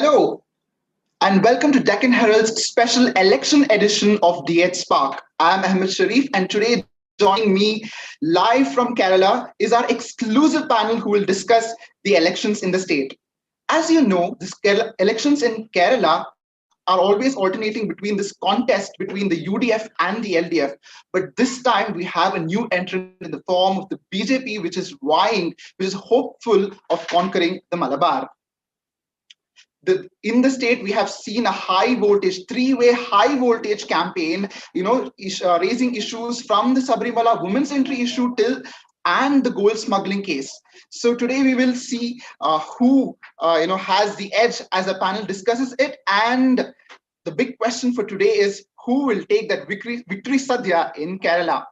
Hello and welcome to Deccan Herald's special election edition of DH Spark. I'm Ahmed Sharif, and today joining me live from Kerala is our exclusive panel who will discuss the elections in the state. As you know, elections in Kerala are always alternating between this contest between the UDF and the LDF. But this time we have a new entrant in the form of the BJP, which is vying, which is hopeful of conquering the Malabar. In the state, we have seen a high voltage, three-way high voltage campaign, raising issues from the Sabarimala women's entry issue till and the gold smuggling case. So today we will see who has the edge as the panel discusses it. And the big question for today is who will take that victory sadhya in Kerala.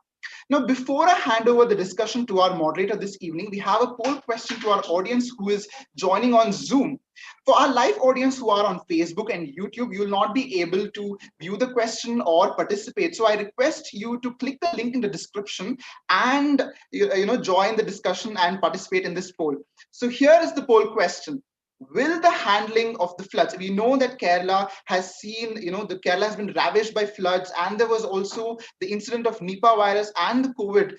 Now, before I hand over the discussion to our moderator this evening, we have a poll question to our audience who is joining on Zoom. For our live audience who are on Facebook and YouTube, you will not be able to view the question or participate. So I request you to click the link in the description and join the discussion and participate in this poll. So here is the poll question. Will the handling of the floods, we know that Kerala has seen, the Kerala has been ravaged by floods, and there was also the incident of Nipah virus and the COVID.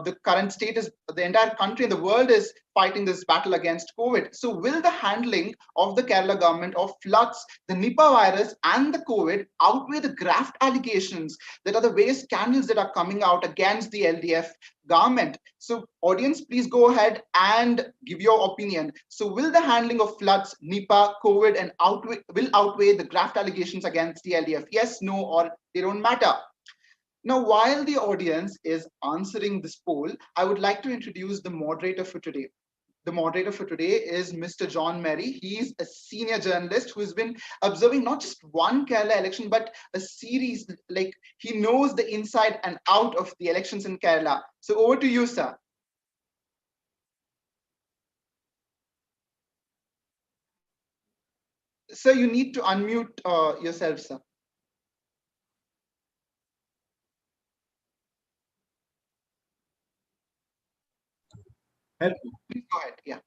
The current state is the entire country and the world is fighting this battle against COVID. So will the handling of the Kerala government of floods, the Nipah virus and the COVID outweigh the graft allegations that are the various scandals that are coming out against the LDF government? So audience, please go ahead and give your opinion. So will the handling of floods, Nipah, COVID and will outweigh the graft allegations against the LDF? Yes, no, or they don't matter. Now, while the audience is answering this poll, I would like to introduce the moderator for today. The moderator for today is Mr. John Merry. He's a senior journalist who has been observing not just one Kerala election, but a series. Like, he knows the inside and out of the elections in Kerala. So over to you, sir. Sir, you need to unmute yourself, sir. Please go ahead. Yeah.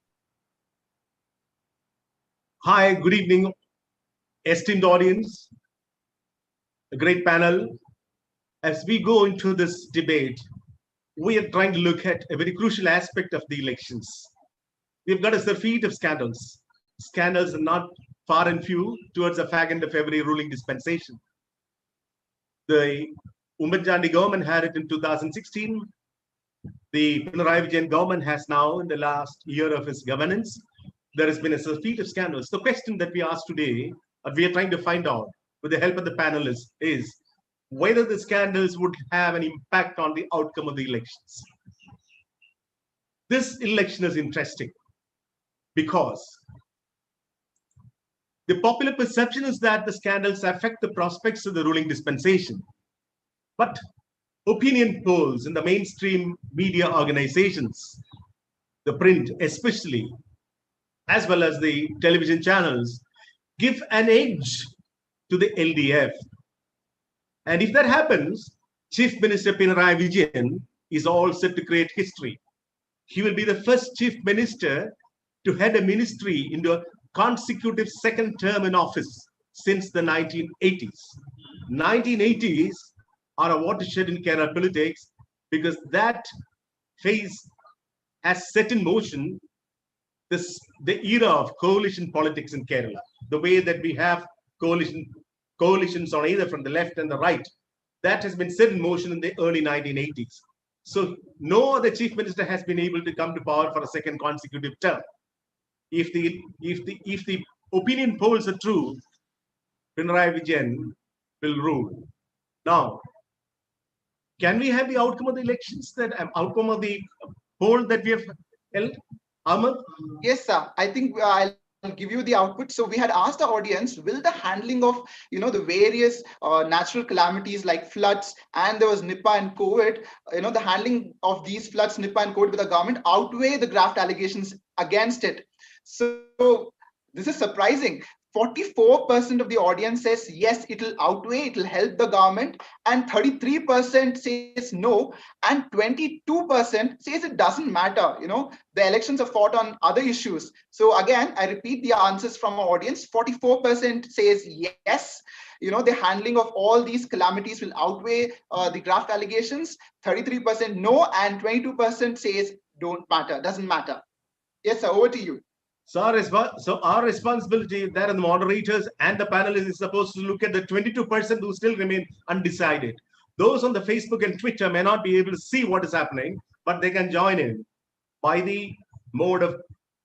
Hi, good evening, esteemed audience, a great panel. As we go into this debate, we are trying to look at a very crucial aspect of the elections. We've got a surfeit of scandals. Scandals are not far and few towards the fag end of every ruling dispensation. The Umbanchandi government had it in 2016. The Pinarayi Vijayan government has now, in the last year of its governance, there has been a surfeit of scandals. The question that we ask today, or we are trying to find out with the help of the panelists, is whether the scandals would have an impact on the outcome of the elections. This election is interesting because the popular perception is that the scandals affect the prospects of the ruling dispensation. But opinion polls in the mainstream media organizations, the print especially, as well as the television channels, give an edge to the LDF. And if that happens, Chief Minister Pinarayi Vijayan is all set to create history. He will be the first Chief Minister to head a ministry into a consecutive second term in office since the 1980s. 1980s are a watershed in Kerala politics because that phase has set in motion the era of coalition politics in Kerala. The way that we have coalitions on either from the left and the right, that has been set in motion in the early 1980s. So no other chief minister has been able to come to power for a second consecutive term. If the opinion polls are true, Pinarayi Vijayan will rule. Now, can we have the outcome of the elections, that outcome of the poll that we have held? Ahmed? Yes, sir. I think I'll give you the output. So we had asked the audience, will the handling of the various natural calamities like floods, and there was Nipah and COVID, the handling of these floods, Nipah and COVID with the government outweigh the graft allegations against it? So this is surprising. 44% of the audience says yes, it'll outweigh, it'll help the government, and 33% says no, and 22% says it doesn't matter. The elections are fought on other issues. So again, I repeat the answers from our audience. 44% says yes, the handling of all these calamities will outweigh the graft allegations. 33% no, and 22% says doesn't matter. Yes, sir, over to you. So our responsibility there, and the moderators and the panelists, is supposed to look at the 22% who still remain undecided. Those on the Facebook and Twitter may not be able to see what is happening, but they can join in by the mode of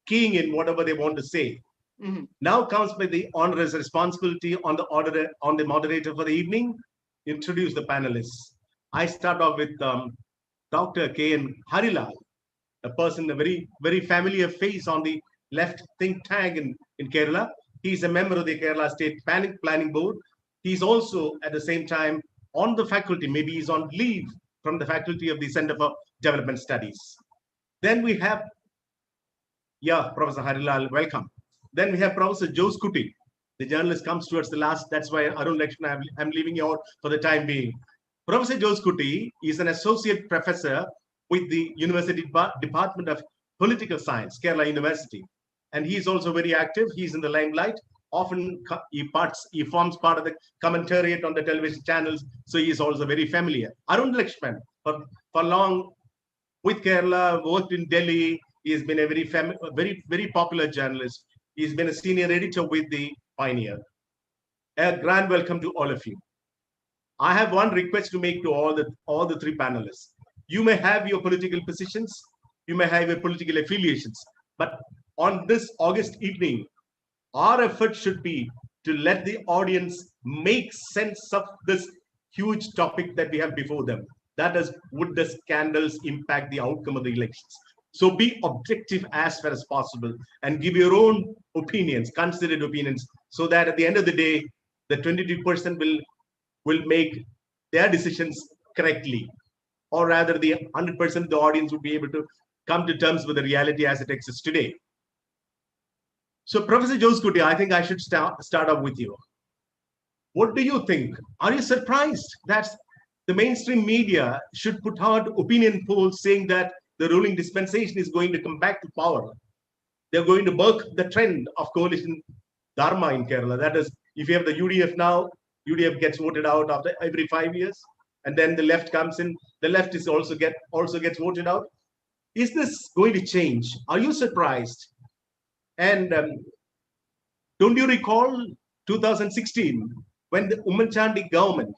keying in whatever they want to say. Mm-hmm. Now comes by the onerous responsibility on the moderator for the evening. Introduce the panelists. I start off with Dr. K.N. Harilal, a person, a very, very familiar face on the left think tank in Kerala. He's a member of the Kerala State Planning Board. He's also at the same time on the faculty, maybe he's on leave from the faculty of the Center for Development Studies. Then we have, Professor Harilal, welcome. Then we have Professor Jose Kuti. The journalist comes towards the last, that's why Arun Lakshman, I'm leaving you out for the time being. Professor Jose Kuti is an associate professor with the University Department of Political Science, Kerala University. And he's also very active. He's in the limelight. Often he forms part of the commentariat on the television channels. So he's also very familiar. Arun Lakshman, for long with Kerala, worked in Delhi. He has been a very popular journalist. He's been a senior editor with the Pioneer. A grand welcome to all of you. I have one request to make to all the three panelists. You may have your political positions, you may have your political affiliations, but on this August evening, our effort should be to let the audience make sense of this huge topic that we have before them. That is, would the scandals impact the outcome of the elections? So be objective as far as possible and give your own opinions, considered opinions, so that at the end of the day, the 22% will make their decisions correctly. Or rather, the 100% of the audience would be able to come to terms with the reality as it exists today. So, Professor Jose Kuti, I think I should start off with you. What do you think? Are you surprised that the mainstream media should put out opinion polls saying that the ruling dispensation is going to come back to power? They're going to buck the trend of coalition dharma in Kerala. That is, if you have the UDF now, UDF gets voted out after every 5 years, and then the left comes in. The left is also gets voted out. Is this going to change? Are you surprised? And don't you recall 2016 when the Ummanchandi government,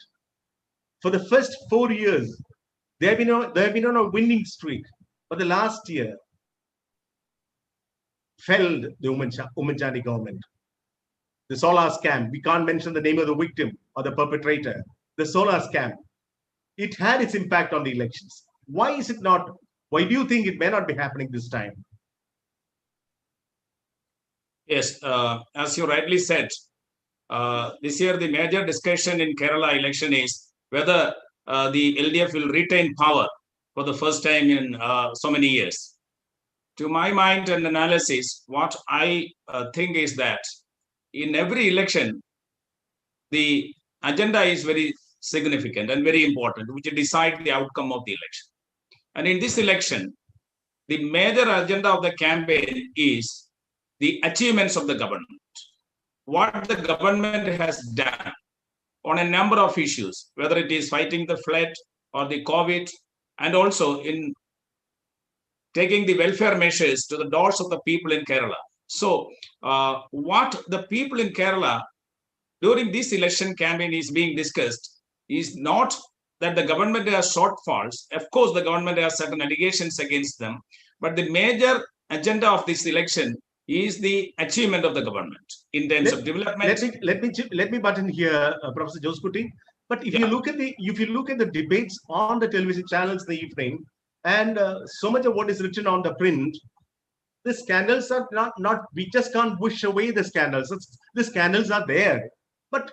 for the first 4 years, they have been on a winning streak, but the last year felled the Ummanchandi government. The solar scam, we can't mention the name of the victim or the perpetrator. The solar scam, it had its impact on the elections. Why is it not? Why do you think it may not be happening this time? Yes, as you rightly said, this year the major discussion in Kerala election is whether the LDF will retain power for the first time in so many years. To my mind and analysis, what I think is that in every election, the agenda is very significant and very important, which decide the outcome of the election. And in this election, the major agenda of the campaign is the achievements of the government, what the government has done on a number of issues, whether it is fighting the flood or the COVID, and also in taking the welfare measures to the doors of the people in Kerala. So what the people in Kerala during this election campaign is being discussed is not that the government has shortfalls. Of course, the government has certain allegations against them, but the major agenda of this election is the achievement of the government in terms of development. Let me butt in here, Professor Jose Kuti. But if you look at the debates on the television channels in the evening, and so much of what is written on the print, the scandals are not. We just can't wish away the scandals. The scandals are there, but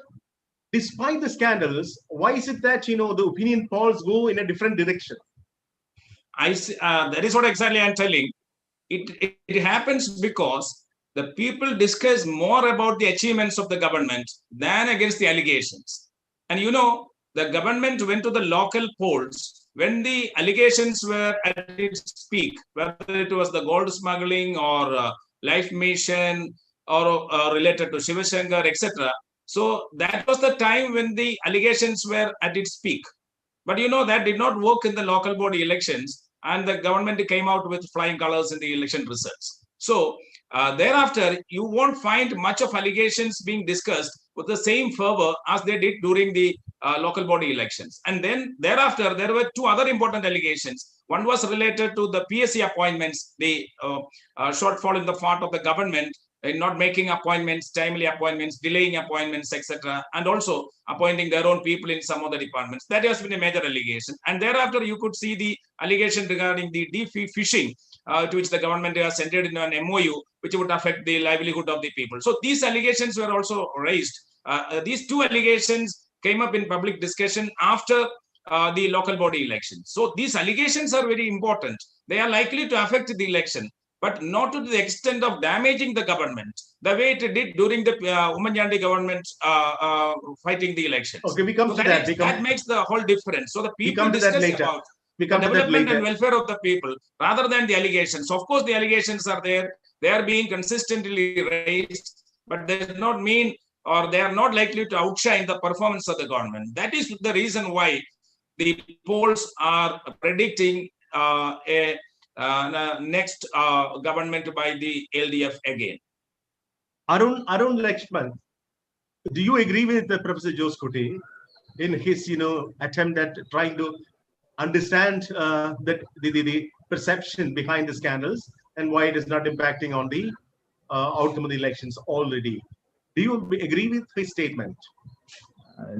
despite the scandals, why is it that the opinion polls go in a different direction? That is what exactly I'm telling. It happens because the people discuss more about the achievements of the government than against the allegations. And the government went to the local polls when the allegations were at its peak, whether it was the gold smuggling or life mission or related to Shiva Shankar, etc. So that was the time when the allegations were at its peak. But that did not work in the local body elections, and the government came out with flying colors in the election results. So thereafter, you won't find much of allegations being discussed with the same fervor as they did during the local body elections. And then thereafter, there were two other important allegations. One was related to the PSC appointments, the shortfall in the part of the government in not making appointments, timely appointments, delaying appointments, etc., and also appointing their own people in some of the departments. That has been a major allegation. And thereafter, you could see the allegation regarding the deep fishing, to which the government has entered into an MOU, which would affect the livelihood of the people. So these allegations were also raised. These two allegations came up in public discussion after the local body election. So these allegations are very important. They are likely to affect the election, but not to the extent of damaging the government, the way it did during the Umanjandi government fighting the elections. Okay, we come so to that. That makes the whole difference. So the people discuss about the development and welfare of the people rather than the allegations. Of course, the allegations are there. They are being consistently raised, but they do not mean, or they are not likely to outshine the performance of the government. That is the reason why the polls are predicting a next government by the LDF again. Arun Lakshman, do you agree with Professor Jose Kuti in his attempt at trying to understand that the perception behind the scandals and why it is not impacting on the outcome of the elections already? Do you agree with his statement?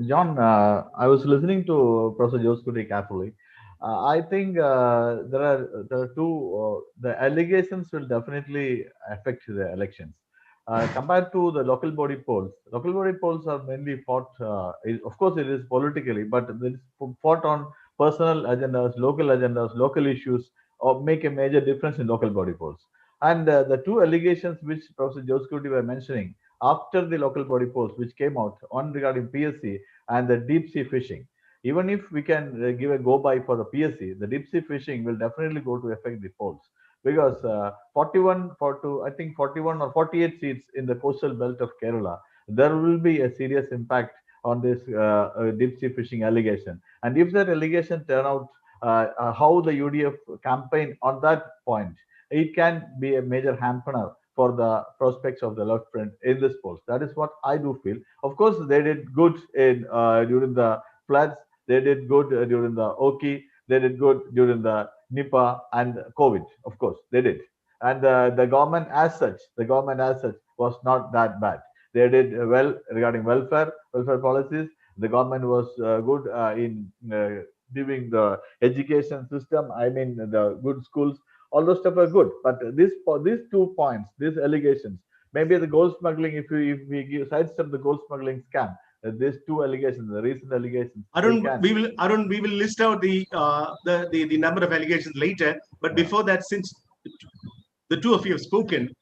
John, I was listening to Professor Jose Kuti carefully. I think there are two. The allegations will definitely affect the elections. Compared to the local body polls are mainly fought. Of course, it is politically, but it is fought on personal agendas, local issues, or make a major difference in local body polls. And the two allegations which Professor Jose Kuti were mentioning after the local body polls, which came out, one regarding PSC and the deep sea fishing. Even if we can give a go by for the PSC, the deep sea fishing will definitely go to affect the polls, because 41 or 48 seats in the coastal belt of Kerala, there will be a serious impact on this deep sea fishing allegation. And if that allegation turn out how the UDF campaign on that point, it can be a major hampener for the prospects of the left front in this polls. That is what I do feel. Of course, they did good in during the floods. They did good during the Oki. They did good during the Nipah and COVID. Of course, they did. And the government as such was not that bad. They did well regarding welfare policies. The government was good in giving the education system. I mean, the good schools. All those stuff are good. But these 2 points, these allegations, maybe the gold smuggling, if we sidestep the gold smuggling scam, these two allegations, the recent allegations. We will list out the number of allegations later. But before that, since the two of you have spoken,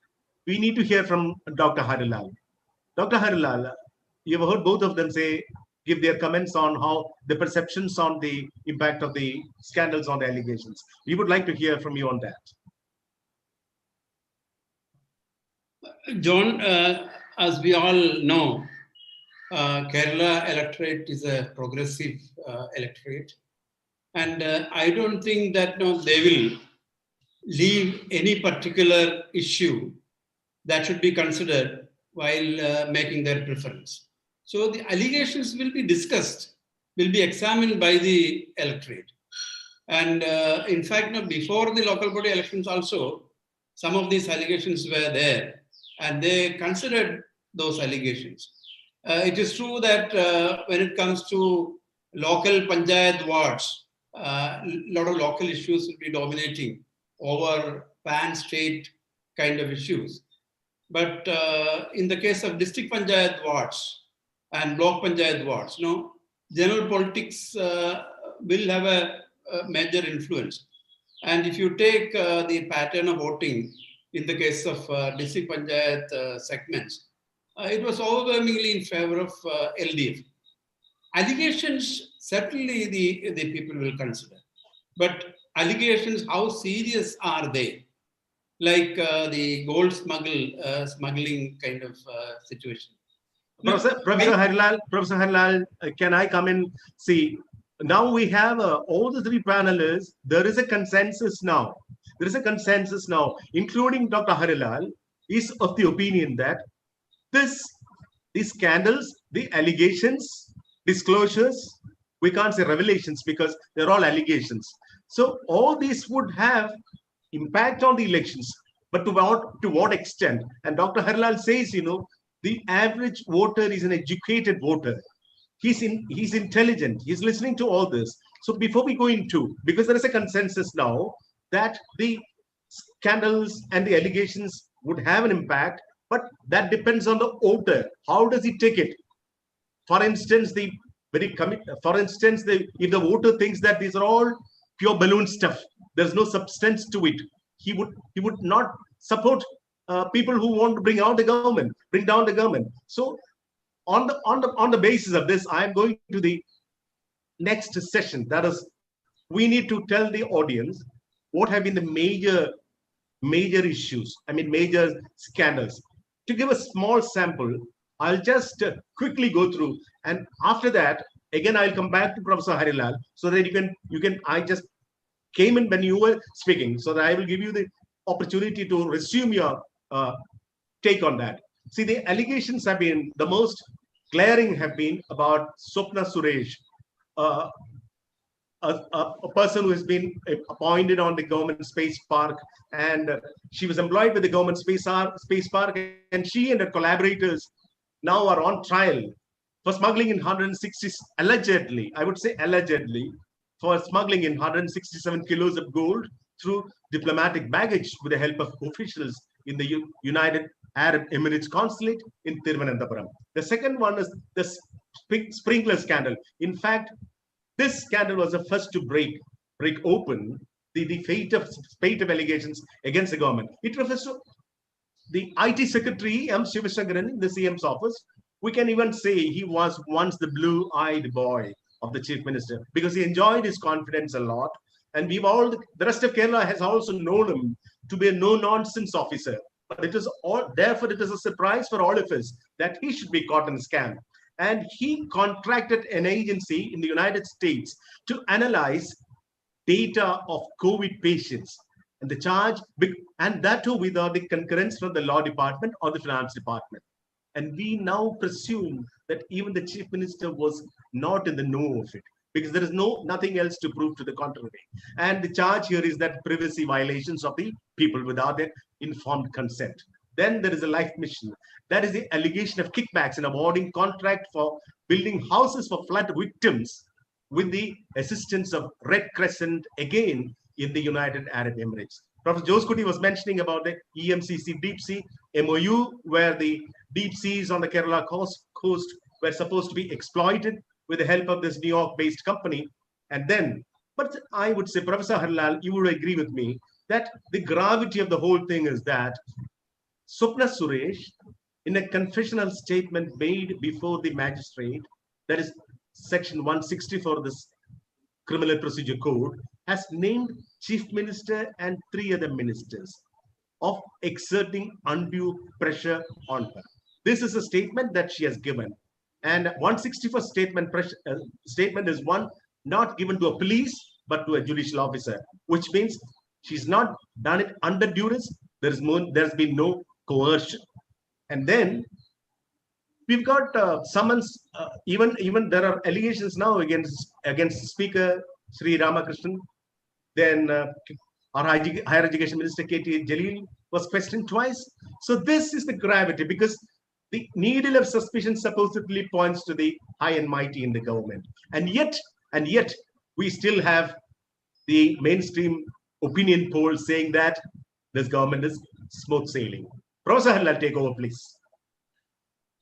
we need to hear from Dr. Harilal. Dr. Harilal, you have heard both of them give their comments on how the perceptions on the impact of the scandals on the allegations. We would like to hear from you on that. John, as we all know, Kerala electorate is a progressive electorate, and I don't think that they will leave any particular issue that should be considered while making their preference. So the allegations will be discussed, will be examined by the electorate. And in fact, before the local body elections also, some of these allegations were there, and they considered those allegations. It is true that when it comes to local panchayat wards, a lot of local issues will be dominating over pan-state kind of issues. But in the case of district panchayat wards and block panchayat wards, general politics will have a major influence. And if you take the pattern of voting, in the case of district panchayat segments, it was overwhelmingly in favor of LDF. Allegations, certainly the people will consider. But allegations, how serious are they? Like the gold smuggling kind of situation. Professor Harilal, can I come in? See, now we have all the three panelists. There is a consensus now. There is a consensus now, including Dr. Harilal, is of the opinion that these scandals, the allegations, disclosures, we can't say revelations because they're all allegations. So all these would have impact on the elections, but to what extent? And Dr. Harilal says, the average voter is an educated voter. He's intelligent. He's listening to all this. So before we go into, because there is a consensus now that the scandals and the allegations would have an impact, but that depends on the voter. How does he take it? For instance, if the voter thinks that these are all pure balloon stuff, there's no substance to it, he would not support people who want to bring down the government. So on the basis of this, I am going to the next session. That is, we need to tell the audience what have been the major issues, major scandals. To give a small sample, I'll just quickly go through, and after that, again, I'll come back to Professor Harilal so that you can. I just came in when you were speaking, so that I will give you the opportunity to resume your take on that. See, the allegations have been, the most glaring have been about Swapna Suresh, a person who has been appointed on the government space park, and she was employed with the government space park, and she and her collaborators now are on trial for smuggling in 160, allegedly, I would say allegedly, for smuggling in 167 kilos of gold through diplomatic baggage with the help of officials in the United Arab Emirates consulate in Thiruvananthapuram. The second one is the sprinkler scandal. In fact, this scandal was the first to break open the fate of allegations against the government. It refers to the IT Secretary, M. Shivashankaran, in the CM's office. We can even say he was once the blue-eyed boy of the Chief Minister because he enjoyed his confidence a lot. And the rest of Kerala has also known him to be a no-nonsense officer. But therefore, it is a surprise for all of us that he should be caught in a scam. And he contracted an agency in the United States to analyze data of COVID patients. And the charge, and that too without the concurrence from the law department or the finance department. And we now presume that even the Chief Minister was not in the know of it, because there is nothing else to prove to the contrary. And the charge here is that privacy violations of the people without their informed consent. Then there is a life mission. That is the allegation of kickbacks and awarding contract for building houses for flood victims with the assistance of Red Crescent, again in the United Arab Emirates. Professor Jose Kuti was mentioning about the EMCC Deep Sea MOU, where the deep seas on the Kerala coast were supposed to be exploited with the help of this New York-based company. And then, but I would say, Professor Harilal, you would agree with me that the gravity of the whole thing is that Swapna Suresh, in a confessional statement made before the magistrate, that is section 164 of this Criminal Procedure Code, has named Chief Minister and 3 other ministers of exerting undue pressure on her. This is a statement that she has given. And 164 statement is one not given to a police, but to a judicial officer, which means she's not done it under duress. There's been no coercion. And then we've got summons. Even there are allegations now against Speaker Sri Ramakrishnan. Then our Higher Education Minister K.T. Jalil was questioned twice. So this is the gravity, because the needle of suspicion supposedly points to the high and mighty in the government. And yet we still have the mainstream opinion poll saying that this government is smooth sailing. Professor Harilal, take over, please.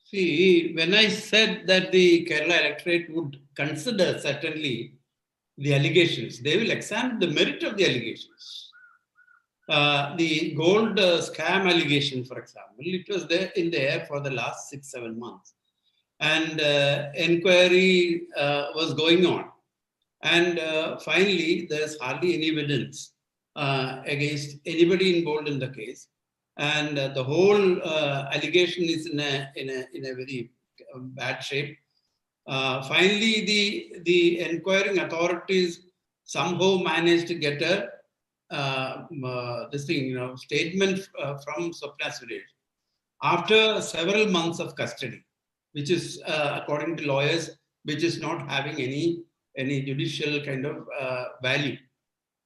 See, when I said that the Kerala electorate would consider certainly the allegations, they will examine the merit of the allegations. The gold scam allegation, for example, it was there in the air for the last 6-7 months. And inquiry was going on. And finally, there's hardly any evidence against anybody involved in the case. And the whole allegation is in a very bad shape. Finally, the inquiring authorities somehow managed to get a statement from Swapna Suresh after several months of custody, which is, according to lawyers, which is not having any judicial kind of value.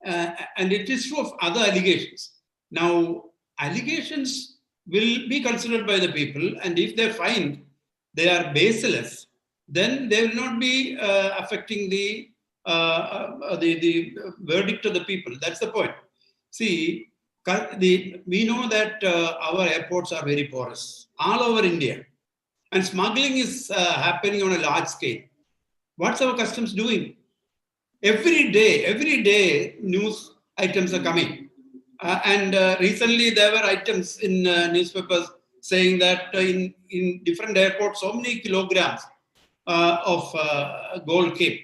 And it is true of other allegations. Now, allegations will be considered by the people, and if they find they are baseless, then they will not be affecting the verdict of the people. That's the point. See, we know that our airports are very porous all over India, and smuggling is happening on a large scale. What's our customs doing? Every day, news items are coming. And recently there were items in newspapers saying that in different airports, so many kilograms of gold came.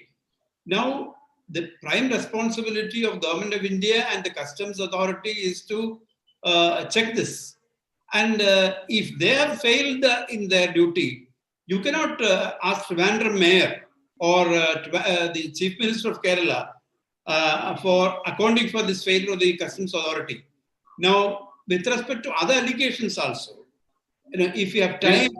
Now, the prime responsibility of Government of India and the Customs Authority is to check this. And if they have failed in their duty, you cannot ask Trivandrum Mayor or the Chief Minister of Kerala for accounting for this failure of the Customs Authority. Now, with respect to other allegations also, if you have time...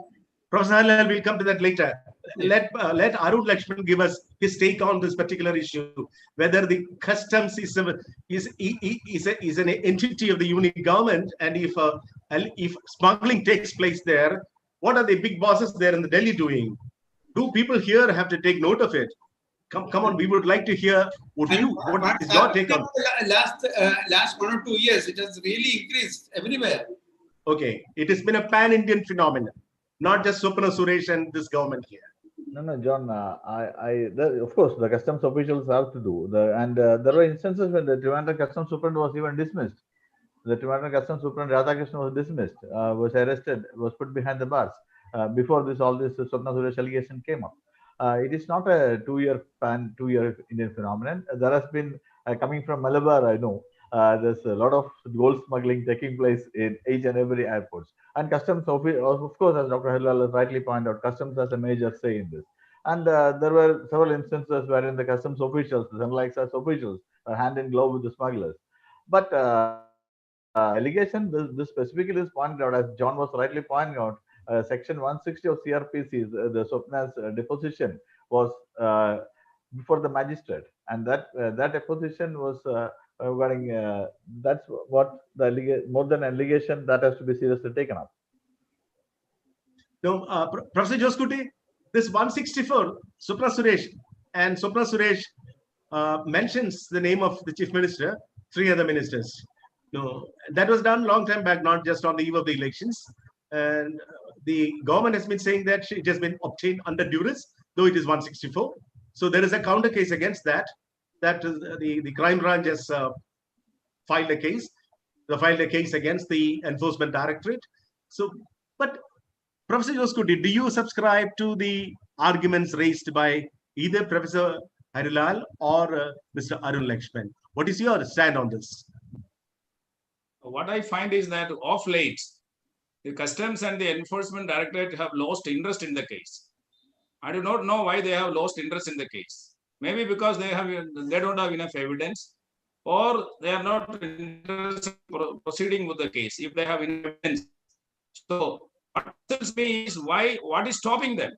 Professor Halal, we'll come to that later. Let Arun Lakshman give us his take on this particular issue, whether the customs is an entity of the union government, and if smuggling takes place there, what are the big bosses there in the Delhi doing? Do people here have to take note of it? Come on, we would like to hear what is your take on last 1 or 2 years, it has really increased everywhere. Okay, it has been a pan-Indian phenomenon, not just Swapna Suresh and this government here. No, John. Of course, the customs officials have to do. There were instances when the Trivandrum Customs Superintendent was even dismissed. The Trivandrum Customs Superintendent Radhakrishnan was dismissed, was arrested, was put behind the bars before all this Swapna Suresh allegation came up. It is not a two-year Indian phenomenon. There has been coming from Malabar. I know there's a lot of gold smuggling taking place in each and every airports. And customs, of course, as Dr. Halal has rightly pointed out, customs has a major say in this. And there were several instances wherein the customs officials, the central excise officials, are hand in glove with the smugglers. But allegation, this specifically is pointed out, as John was rightly pointing out, Section 160 of CRPC, the Swapna's deposition was before the magistrate, and that deposition was regarding that's what the more than allegation that has to be seriously taken up. So, Professor Joskuti, this 164, Swapna Suresh, and Swapna Suresh mentions the name of the Chief Minister, 3 other ministers. No, that was done long time back, not just on the eve of the elections. And the government has been saying that it has been obtained under duress, though it is 164. So there is a counter case against that. That is the crime branch has filed a case. They filed a case against the Enforcement Directorate. So, but Professor Joskuti, do you subscribe to the arguments raised by either Professor Harilal or Mr. Arun Lakshman? What is your stand on this? What I find is that of late, the Customs and the Enforcement Directorate have lost interest in the case. I do not know why they have lost interest in the case. Maybe because they don't have enough evidence, or they are not interested in proceeding with the case if they have evidence. So what tells me is what is stopping them?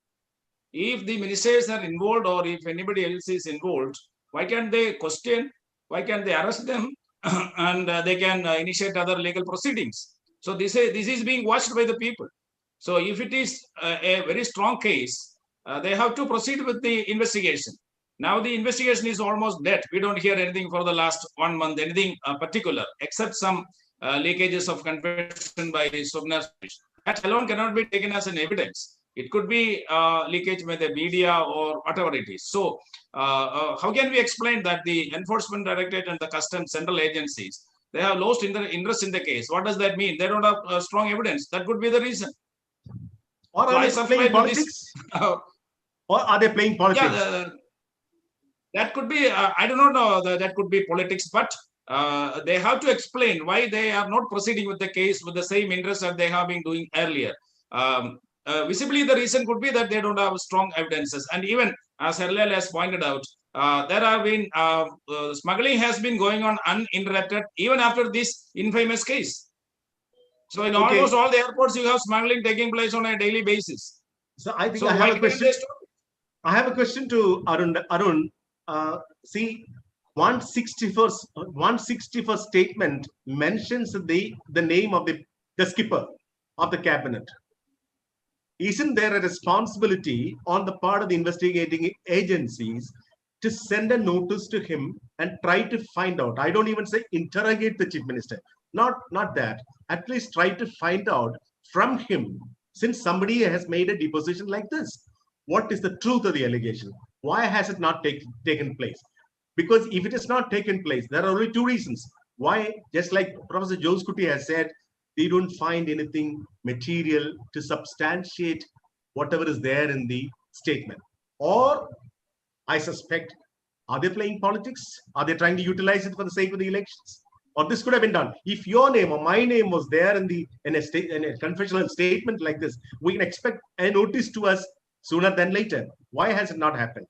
If the ministers are involved, or if anybody else is involved, why can't they question? Why can't they arrest them and they can initiate other legal proceedings? So this is being watched by the people. So if it is a very strong case, they have to proceed with the investigation. Now the investigation is almost dead. We don't hear anything for the last 1 month, anything particular, except some leakages of confession by Swapna Suresh. That alone cannot be taken as an evidence. It could be leakage by the media or whatever it is. So how can we explain that the Enforcement Directorate and the Customs central agencies they have lost interest in the case. What does that mean? They don't have strong evidence. That could be the reason. Or are they playing politics? Or are they playing politics? Yeah, that could be, I do not know, that could be politics, but they have to explain why they are not proceeding with the case with the same interest that they have been doing earlier. Visibly, the reason could be that they don't have strong evidences. And even, as Herlal has pointed out, there have been, smuggling has been going on uninterrupted even after this infamous case. So in almost all the airports, you have smuggling taking place on a daily basis. So I think I have a question. I have a question to Arun. Arun, see, 161st statement mentions the name of the skipper of the cabinet. Isn't there a responsibility on the part of the investigating agencies to send a notice to him and try to find out? I don't even say interrogate the chief minister. Not that. At least try to find out from him, since somebody has made a deposition like this, what is the truth of the allegation? Why has it not taken place? Because if it has not taken place, there are only two reasons. Why, just like Professor Joskuti has said, they don't find anything material to substantiate whatever is there in the statement. Or, I suspect, are they playing politics? Are they trying to utilize it for the sake of the elections? Or this could have been done. If your name or my name was there in a confessional statement like this, we can expect a notice to us sooner than later. Why has it not happened?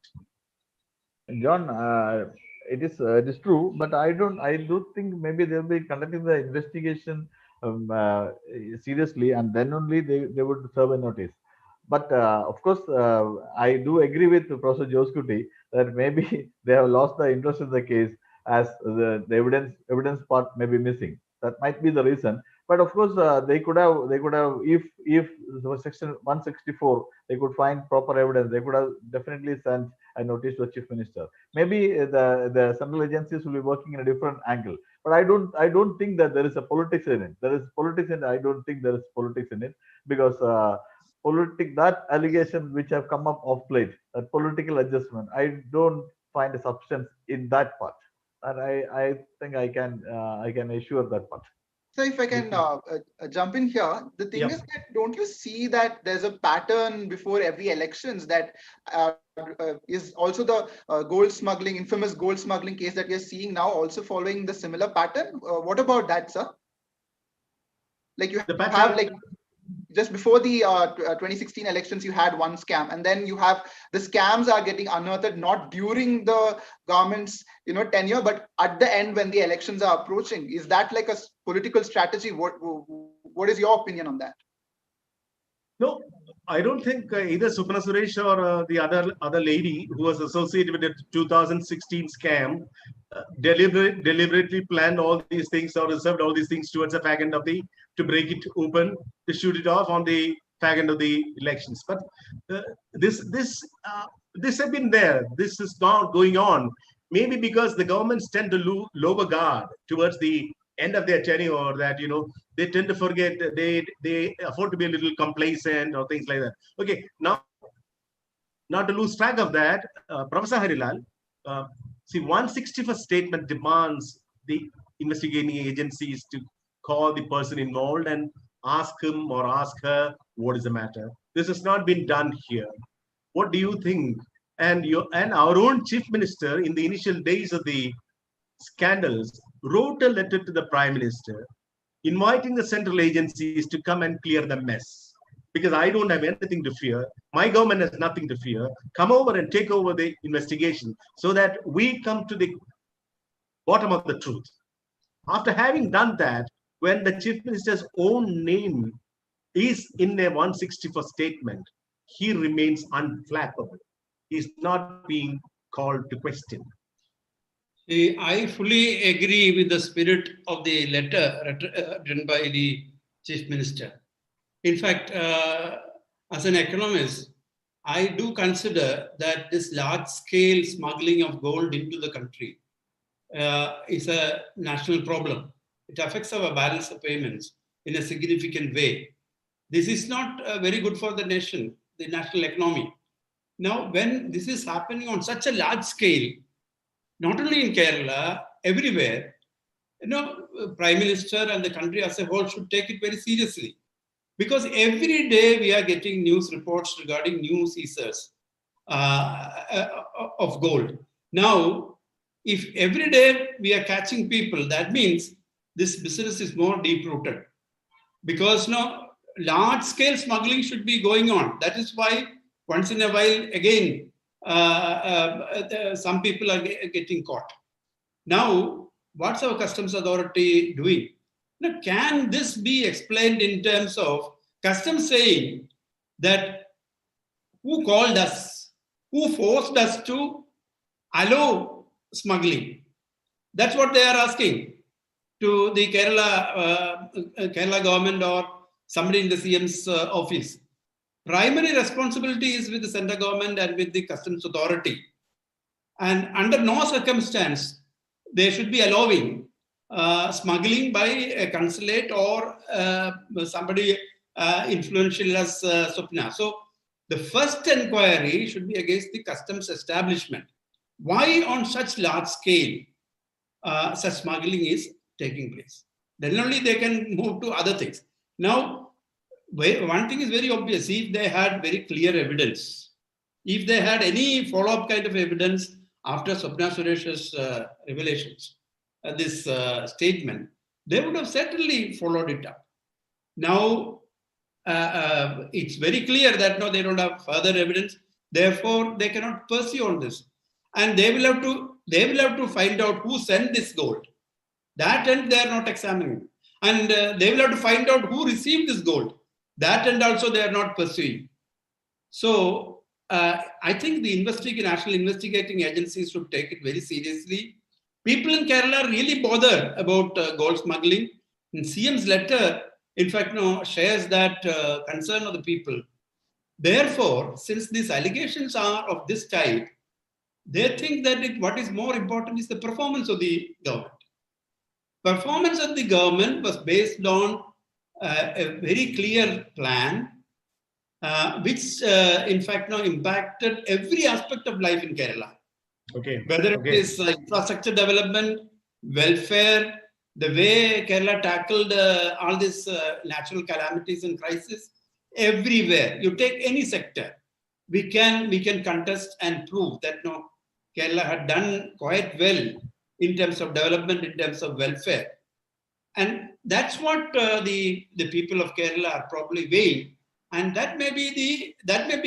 John, it is true, but I do think maybe they'll be conducting the investigation seriously, and then only they would serve a notice. But of course, I do agree with Professor Joskuti that maybe they have lost the interest in the case, as the evidence part may be missing. That might be the reason. But of course, they could have if section 164 they could find proper evidence, they could have definitely sent a notice to the chief minister. Maybe the central agencies will be working in a different angle. But I don't think that there is a politics in it. There is politics in it. I don't think there is politics in it, because that allegation which have come up of late, that political adjustment, I don't find a substance in that part. And I think I can assure that part. So if I can jump in here, the thing is that don't you see that there's a pattern before every elections that is also the infamous gold smuggling case that we are seeing now, also following the similar pattern? What about that, sir? Like you have like just before the 2016 elections, you had one scam, and then you have the scams are getting unearthed not during the government's tenure, but at the end when the elections are approaching. Is that like a political strategy? What is your opinion on that? No, I don't think either Supana Suresh or the other lady who was associated with the 2016 scam deliberately planned all these things or reserved all these things towards the fag end of to break it open, to shoot it off on the fag end of the elections. But this has been there. This is not going on. Maybe because the governments tend to lower guard towards the end of their tenure, that they tend to forget, they afford to be a little complacent or things like that. Okay, now not to lose track of that, Professor Harilal, see, 161st statement demands the investigating agencies to call the person involved and ask him or ask her what is the matter. This has not been done here. What do you think? And our own chief minister, in the initial days of the scandals, wrote a letter to the prime minister inviting the central agencies to come and clear the mess, because I don't have anything to fear. My government has nothing to fear. Come over and take over the investigation so that we come to the bottom of the truth. After having done that, when the chief minister's own name is in a 161st statement, he remains unflappable. He's not being called to question. I fully agree with the spirit of the letter written by the chief minister. In fact, as an economist, I do consider that this large-scale smuggling of gold into the country is a national problem. It affects our balance of payments in a significant way. This is not very good for the nation, the national economy. Now, when this is happening on such a large scale, not only in Kerala, everywhere, Prime Minister and the country as a whole should take it very seriously. Because every day we are getting news reports regarding new seizures of gold. Now, if every day we are catching people, that means this business is more deep-rooted. Because large-scale smuggling should be going on. That is why once in a while, again, some people are getting caught. Now, what's our customs authority doing? Now, can this be explained in terms of customs saying that who called us, who forced us to allow smuggling? That's what they are asking to the Kerala government or somebody in the CM's office. Primary responsibility is with the central government and with the customs authority. And under no circumstance, they should be allowing smuggling by a consulate or somebody influential as Swapna. So the first inquiry should be against the customs establishment. Why on such large scale such smuggling is taking place? Then only they can move to other things. Now, one thing is very obvious. If they had very clear evidence, if they had any follow-up kind of evidence after Swapna Suresh's revelations, this statement, they would have certainly followed it up. Now, it's very clear that no, they don't have further evidence. Therefore, they cannot pursue on this, and they will have to find out who sent this gold. That end they are not examining, and they will have to find out who received this gold. That end also they are not pursuing. So I think the national investigating agencies should take it very seriously. People in Kerala are really bothered about gold smuggling. In CM's letter, in fact, shares that concern of the people. Therefore, since these allegations are of this type, they think that what is more important is the performance of the government. Performance of the government was based on a very clear plan, which in fact impacted every aspect of life in Kerala. Okay. Whether it is infrastructure development, welfare, the way Kerala tackled all these natural calamities and crises, everywhere. You take any sector, we can contest and prove that Kerala had done quite well in terms of development, in terms of welfare. And that's what the people of Kerala are probably weighing, and that may be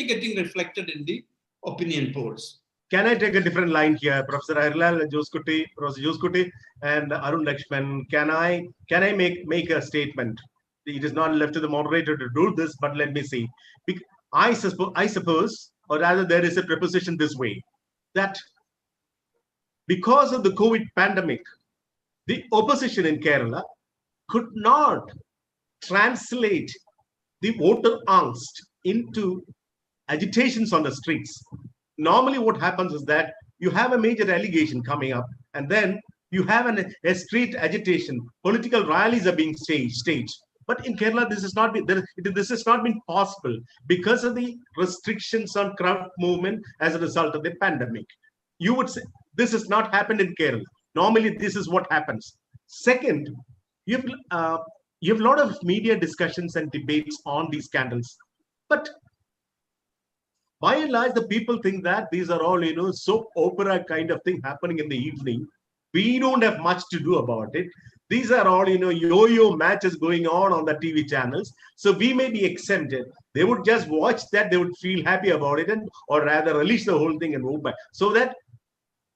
getting reflected in the opinion polls. Can I take a different line here, Professor Airlal, Professor Joskuti, and Arun Lakshman? Can I make a statement? It is not left to the moderator to do this, but let me see. I suppose, or rather, there is a preposition this way, that because of the COVID pandemic, the opposition in Kerala could not translate the voter angst into agitations on the streets. Normally what happens is that you have a major allegation coming up, and then you have a street agitation. Political rallies are being staged. But in Kerala, this has not been possible because of the restrictions on crowd movement as a result of the pandemic. You would say this has not happened in Kerala. Normally, this is what happens. Second, you have a lot of media discussions and debates on these scandals, but by and large, the people think that these are all, soap opera kind of thing happening in the evening. We don't have much to do about it. These are all, yo-yo matches going on the TV channels. So we may be exempted. They would just watch that. They would feel happy about it, or rather release the whole thing and move back. So that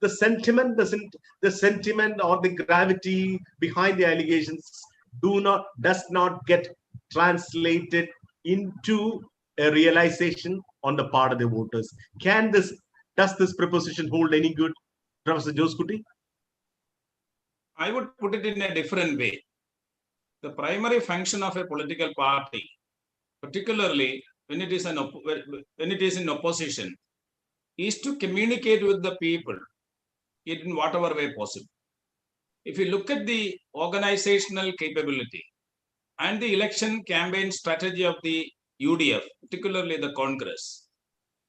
the sentiment or the gravity behind the allegations does not get translated into a realization on the part of the voters. Does this proposition hold any good, Professor Joskuti? I would put it in a different way. The primary function of a political party, particularly when it is in opposition, is to communicate with the people in whatever way possible. If you look at the organizational capability and the election campaign strategy of the UDF, particularly the Congress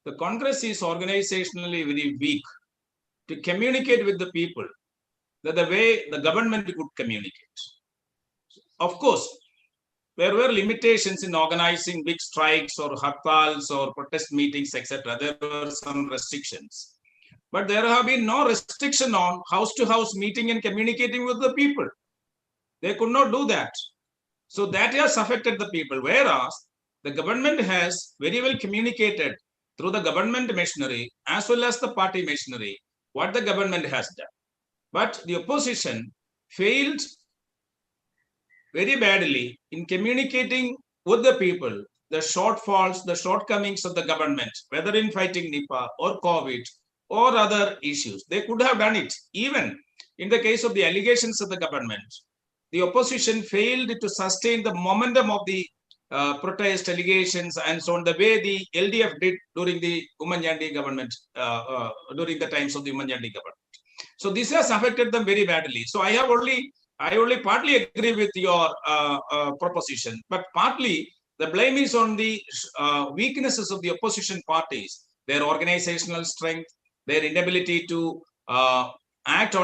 is organizationally very weak to communicate with the people the way the government could communicate. Of course, there were limitations in organizing big strikes or hartals or protest meetings, etc. There were some restrictions. But there have been no restriction on house-to-house meeting and communicating with the people. They could not do that. So that has affected the people. Whereas the government has very well communicated through the government machinery as well as the party machinery what the government has done. But the opposition failed very badly in communicating with the people the shortfalls, the shortcomings of the government, whether in fighting Nipah or COVID or other issues. They could have done it. Even in the case of the allegations of the government, the opposition failed to sustain the momentum of the protest allegations and so on, the way the LDF did during the Umanyandi government, during the times of the Umanyandi government. So this has affected them very badly. So I only partly agree with your proposition, but partly the blame is on the weaknesses of the opposition parties, their organizational strength, their inability to act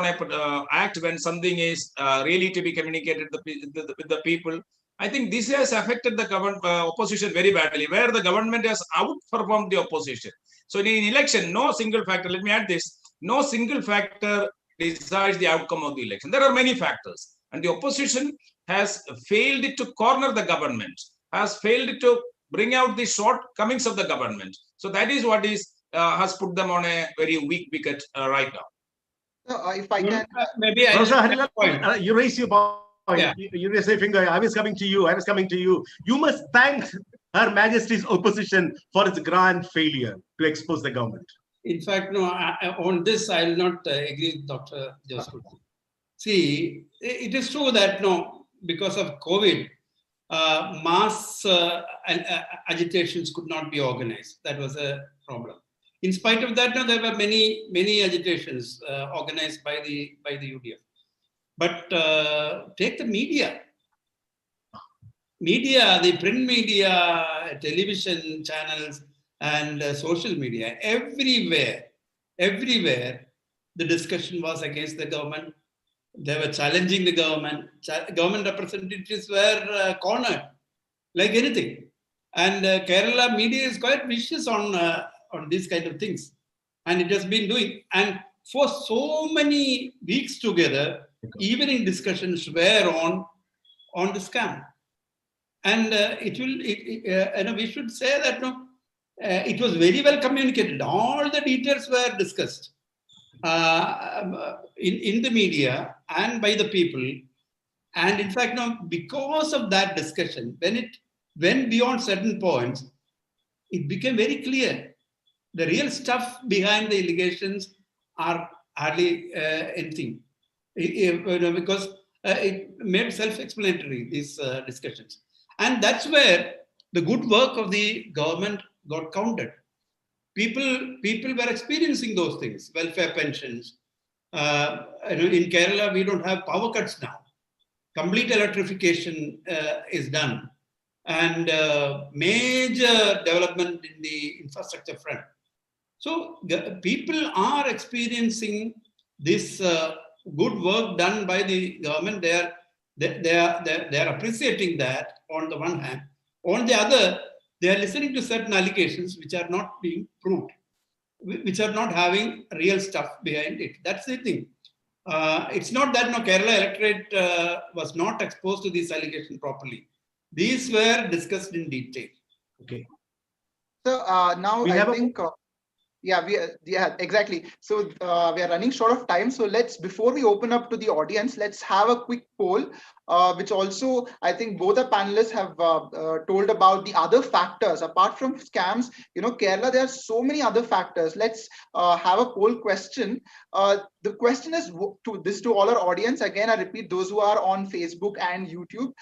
when something is really to be communicated with the people. I think this has affected the opposition very badly, where the government has outperformed the opposition. So in an election, no single factor, let me add this, no single factor decides the outcome of the election. There are many factors, and the opposition has failed to corner the government, has failed to bring out the shortcomings of the government. So that is what has put them on a very weak wicket right now. If I can, maybe you raise your point. Yeah. You raise your finger. I was coming to you. You must thank Her Majesty's opposition for its grand failure to expose the government. In fact, no, on this, I will not agree with Dr. Joseph. See, it is true that, no, because of COVID, mass agitations could not be organized. That was a problem. In spite of that, no, there were many agitations organized by the UDF. But take the media, the print media, television channels, and social media, everywhere, the discussion was against the government. They were challenging the government. Government representatives were cornered, like anything. And Kerala media is quite vicious on these kind of things. And it has been doing. And for so many weeks together, evening discussions were on the scam. And we should say that, no, it was very well communicated. All the details were discussed in the media and by the people. And in fact, now, because of that discussion, when it went beyond certain points, it became very clear. The real stuff behind the allegations are hardly anything. Because it made self-explanatory, these discussions. And that's where the good work of the government got counted. People were experiencing those things, welfare pensions. In Kerala, we don't have power cuts now. Complete electrification is done. And major development in the infrastructure front. So people are experiencing this good work done by the government. They are appreciating that on the one hand. On the other, they are listening to certain allegations which are not being proved, which are not having real stuff behind it. That's the thing. It's not that Kerala electorate was not exposed to this allegation properly. These were discussed in detail. Okay. So now I think. Yeah, exactly. So we are running short of time. So before we open up to the audience, let's have a quick poll, which also I think both the panelists have told about the other factors apart from scams. Kerala, there are so many other factors. Let's have a poll question. The question is to all our audience. Again, I repeat, those who are on Facebook and YouTube,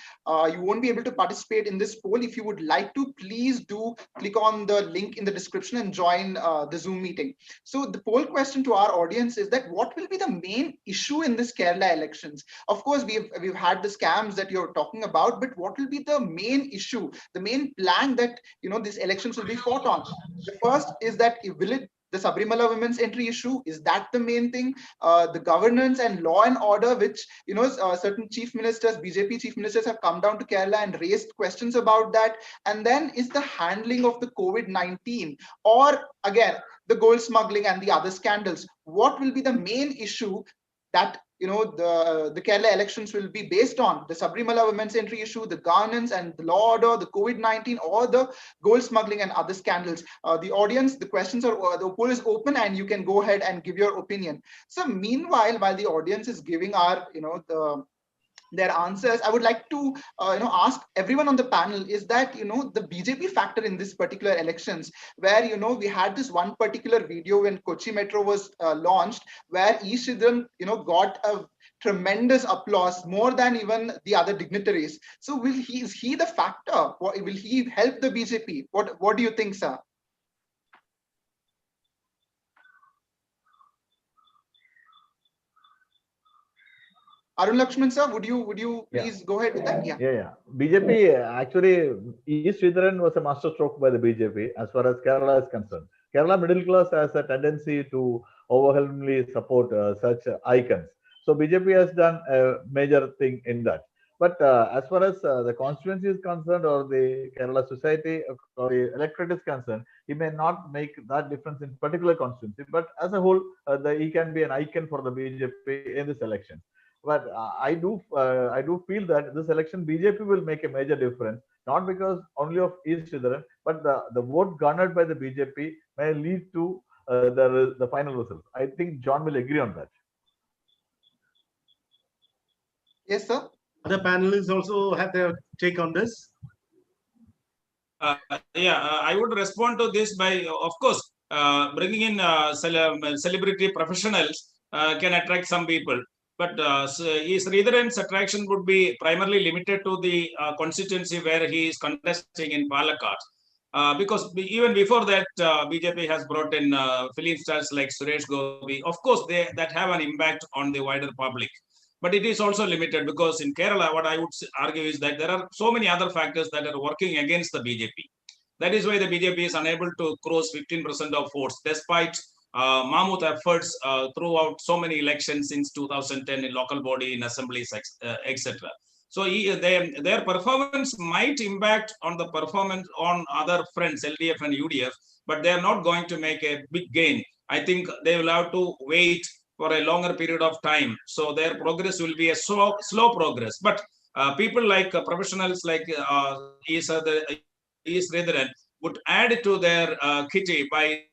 you won't be able to participate in this poll. If you would like to, please do click on the link in the description and join the Zoom meeting. So the poll question to our audience is that what will be the main issue in this Kerala elections? Of course, we've had the scams that you're talking about, but what will be the main issue, the main plank that these elections will be fought on? The first is that the Sabarimala women's entry issue? Is that the main thing? The governance and law and order, which certain chief ministers, BJP chief ministers, have come down to Kerala and raised questions about that. And then is the handling of the COVID-19, or again the gold smuggling and the other scandals. What will be the main issue that the Kerala elections will be based on? The Sabarimala women's entry issue, the governance and the law order, the COVID-19, or the gold smuggling and other scandals? The audience, the questions are, the poll is open, and you can go ahead and give your opinion. So meanwhile, while the audience is giving our their answers, I would like to ask everyone on the panel, is that the BJP factor in this particular elections, where we had this one particular video when Kochi Metro was launched, where E Sreedharan got a tremendous applause, more than even the other dignitaries. So is he the factor? Will he help the BJP? What do you think, sir? Arun Lakshman sir, would you please go ahead with that? Yeah. BJP, actually, E Sreedharan was a masterstroke by the BJP as far as Kerala is concerned. Kerala middle class has a tendency to overwhelmingly support such icons. So BJP has done a major thing in that. But as far as the constituency is concerned, or the Kerala society or the electorate is concerned, he may not make that difference in particular constituency. But as a whole, he can be an icon for the BJP in this election. But I do feel that this election BJP will make a major difference, not because only of E Sreedharan, but the vote garnered by the BJP may lead to the final result. I think John will agree on that. Yes, sir. Other panelists also have their take on this. I would respond to this by, of course, bringing in celebrity professionals can attract some people. But E Sreedharan's attraction would be primarily limited to the constituency where he is contesting in Palakkad. Because even before that, BJP has brought in film stars like Suresh Gopi. Of course, that have an impact on the wider public. But it is also limited because in Kerala, what I would argue is that there are so many other factors that are working against the BJP. That is why the BJP is unable to cross 15% of votes, despite mammoth efforts throughout so many elections since 2010 in local body, in assemblies, etc. So their performance might impact on the performance on other friends, LDF and UDF, but they are not going to make a big gain. I think they will have to wait for a longer period of time. So their progress will be a slow progress. But people like professionals like E Sreedharan would add to their kitty by.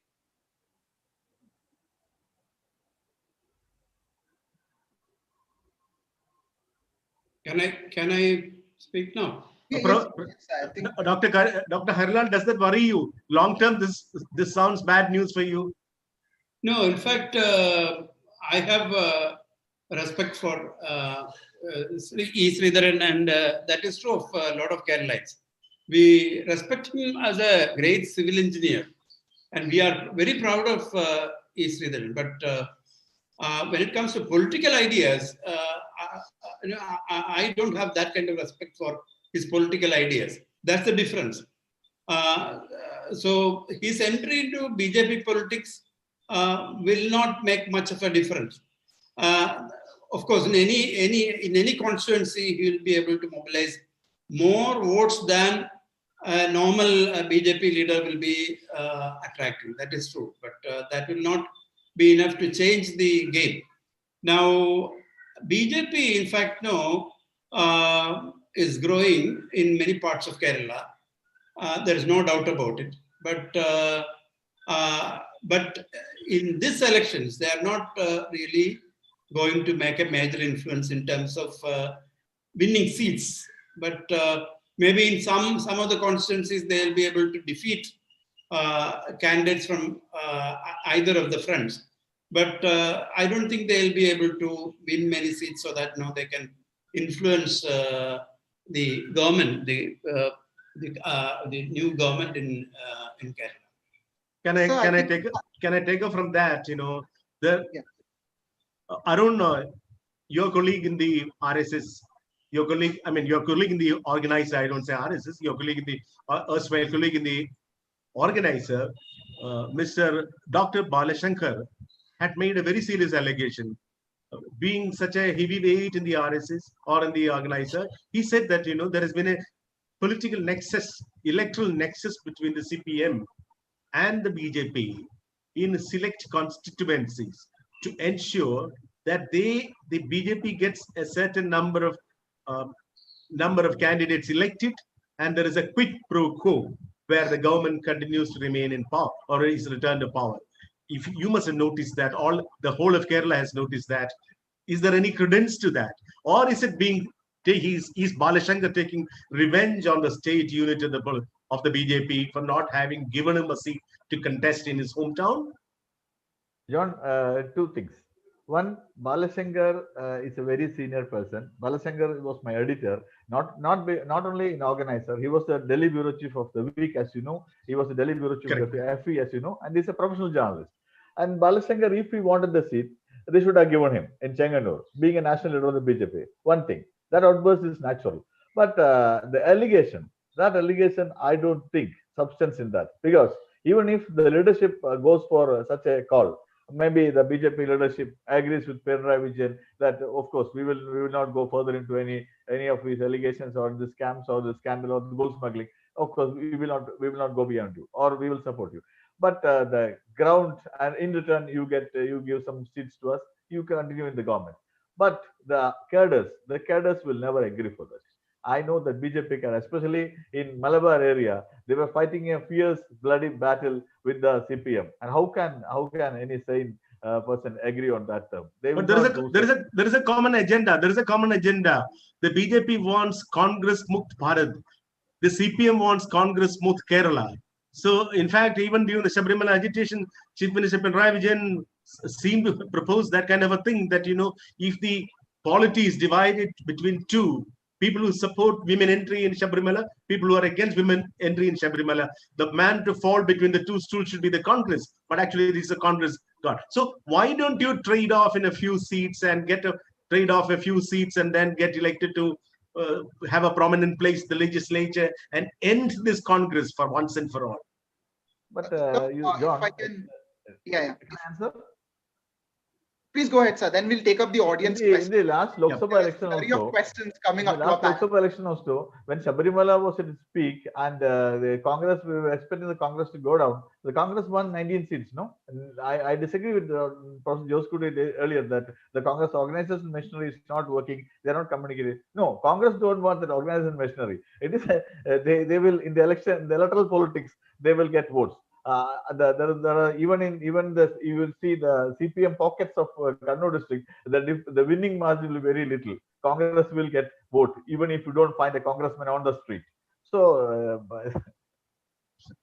Can I speak now? Yes, I think. Dr. Herald, does that worry you? Long term, this sounds bad news for you. No, in fact, I have respect for E. Sreedharan, and that is true of a lot of Keralites. We respect him as a great civil engineer, and we are very proud of E. Sreedharan. But when it comes to political ideas, I don't have that kind of respect for his political ideas. That's the difference. So his entry into BJP politics will not make much of a difference. Of course, in any constituency, he will be able to mobilize more votes than a normal BJP leader will be attracting. That is true, but that will not be enough to change the game. Now, BJP, in fact, is growing in many parts of Kerala. There is no doubt about it. But in these elections, they are not really going to make a major influence in terms of winning seats. But maybe in some of the constituencies, they will be able to defeat candidates from either of the fronts. But I don't think they'll be able to win many seats so that they can influence the government, the new government in Kerala. Can I take up from that? Arun, your colleague in the RSS, your colleague in the organizer, I don't say RSS, your colleague in the erstwhile colleague in the organizer, Mr. Dr. Balashankar had made a very serious allegation. Being such a heavyweight in the RSS or in the organizer, he said that, there has been a political nexus, electoral nexus between the CPM and the BJP in select constituencies to ensure that the BJP gets a certain number of candidates elected, and there is a quid pro quo where the government continues to remain in power or is returned to power. If you must have noticed that, the whole of Kerala has noticed that. Is there any credence to that, or is it being is Balashankar taking revenge on the state unit of the BJP for not having given him a seat to contest in his hometown? John, two things. One, Balashankar is a very senior person. Balashankar was my editor, not only an organizer. He was the Delhi bureau chief of the week, as you know. He was the Delhi bureau chief of the FE, as you know, and he's a professional journalist. And Balashankar, if he wanted the seat, they should have given him in Chenganur, being a national leader of the BJP. One thing, that outburst is natural. But the allegation, I don't think substance in that, because even if the leadership goes for such a call, maybe the BJP leadership agrees with Pinarayi Vijayan that, of course, we will not go further into any of these allegations or the scams or the scandal or the gold smuggling. Of course, we will not go beyond you, or we will support you. But the ground, and in return you give some seats to us, you continue in the government. But the cadres will never agree for that. I know that BJP cadres, especially in Malabar area, they were fighting a fierce, bloody battle with the CPM. And how can any sane person agree on that term? But there is a common agenda. There is a common agenda. The BJP wants Congress Mukt Bharat. The CPM wants Congress Mukt Kerala. So, in fact, even during the Sabarimala agitation, Chief Minister Pinarayi Vijayan seemed to propose that kind of a thing, that, if the polity is divided between two, people who support women entry in Sabarimala, people who are against women entry in Sabarimala, the man to fall between the two stools should be the Congress. But actually, this is a Congress god. So, why don't you trade off in a few seats and trade off a few seats and then get elected to have a prominent place in the legislature and end this Congress for once and for all? But John, if I can, yeah. Can I answer? Please go ahead, sir. Then we'll take up the audience questions. In the last Lok Sabha election also, questions coming up. Lok Sabha election also, when Sabarimala was at its peak and the Congress, we were expecting the Congress to go down. The Congress won 19 seats, no? And I disagree with Professor Joseph earlier that the Congress organization machinery is not working. They are not communicating. No, Congress don't want that organization machinery. It is they will, in the election, in the electoral politics, they will get votes. There are you will see the CPM pockets of Kannur district. The winning margin will be very little. Congress will get vote even if you don't find a congressman on the street. So